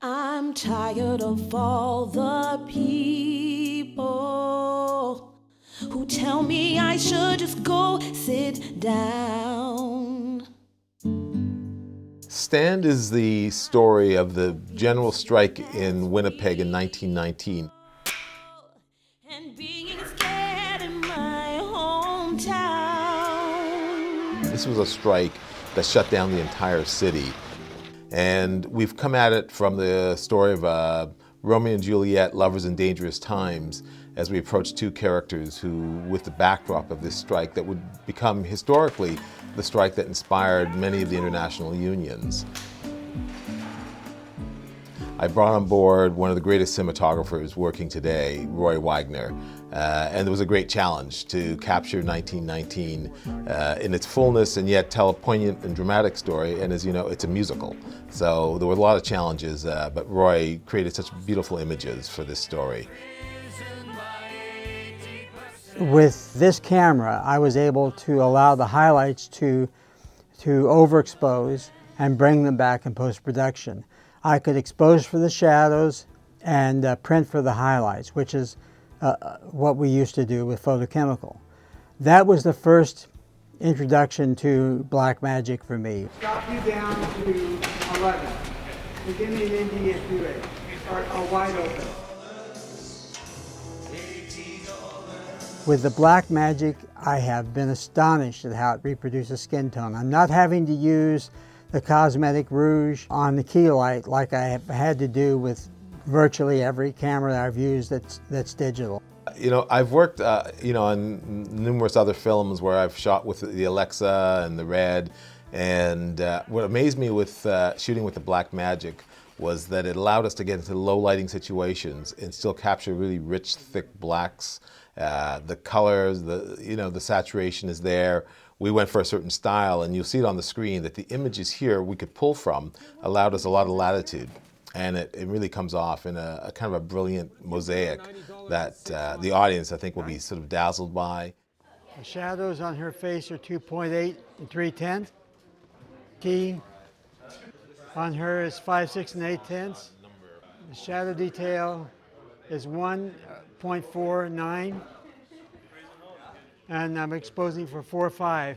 I'm tired of all the people who tell me I should just go sit down. Stand is the story of the general strike in Winnipeg in 1919. And being scared in my hometown. This was a strike that shut down the entire city. And we've come at it from the story of Romeo and Juliet, lovers in dangerous times, as we approach two characters who, with the backdrop of this strike that would become historically the strike that inspired many of the international unions. I brought on board one of the greatest cinematographers working today, Roy Wagner, and it was a great challenge to capture 1919 in its fullness and yet tell a poignant and dramatic story. And as you know, it's a musical. So there were a lot of challenges, but Roy created such beautiful images for this story. With this camera, I was able to allow the highlights to overexpose and bring them back in post-production. I could expose for the shadows and print for the highlights, which is what we used to do with photochemical. That was the first introduction to Blackmagic for me. Drop you down to 11. So give me an ND at 2A, or wide open. With the Blackmagic, I have been astonished at how it reproduces skin tone. I'm not having to use the cosmetic rouge on the key light like I have had to do with virtually every camera that I've used that's digital. You know, I've worked, on numerous other films where I've shot with the Alexa and the Red, and what amazed me with shooting with the Blackmagic was that it allowed us to get into low lighting situations and still capture really rich, thick blacks. The colors, the saturation is there. We went for a certain style, and you'll see it on the screen that the images here we could pull from allowed us a lot of latitude. And it really comes off in a kind of a brilliant mosaic that the audience, I think, will be sort of dazzled by. The shadows on her face are 2.8 and 3/10. Key on her is 5, 6, and 8/10. The shadow detail is 1.49, and I'm exposing for 4.5.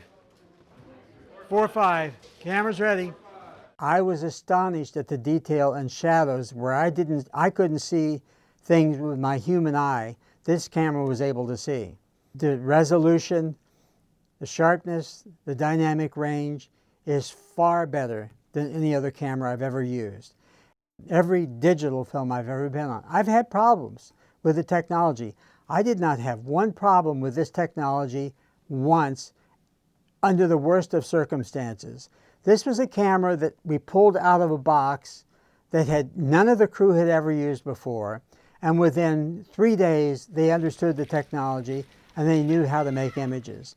4.5. Camera's ready. I was astonished at the detail and shadows where I couldn't see things with my human eye. This camera was able to see. The resolution, the sharpness, the dynamic range is far better than any other camera I've ever used. Every digital film I've ever been on, I've had problems with the technology. I did not have one problem with this technology once under the worst of circumstances. This was a camera that we pulled out of a box that none of the crew had ever used before, and within 3 days they understood the technology and they knew how to make images.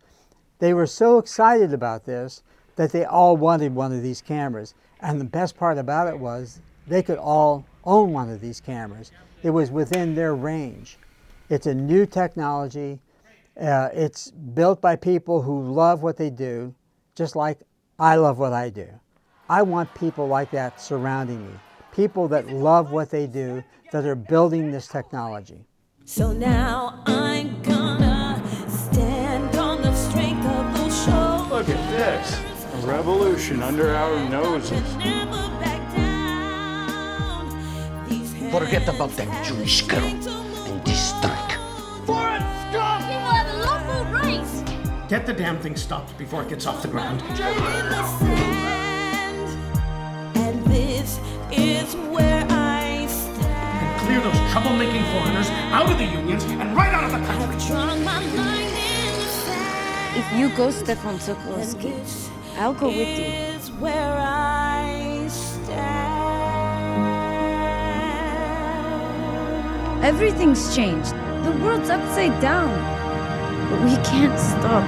They were so excited about this that they all wanted one of these cameras, and the best part about it was they could all own one of these cameras. It was within their range. It's a new technology. It's built by people who love what they do, just like I love what I do. I want people like that surrounding me, people that love what they do, that are building this technology. So now I'm gonna stand on the strength of those shoulders. Look at this, a revolution under our noses. Never back down. Forget about that Jewish girl and this strike. Foreign scum! People have a lawful rights! Get the damn thing stopped before it gets off the ground. And this is where I stand. Clear those troublemaking foreigners out of the unions and right out of the country. I've drawn my line in the sand. If you go, Stefan Sokolowski, I'll go with you. This is where I stand. Everything's changed. The world's upside down. But we can't stop.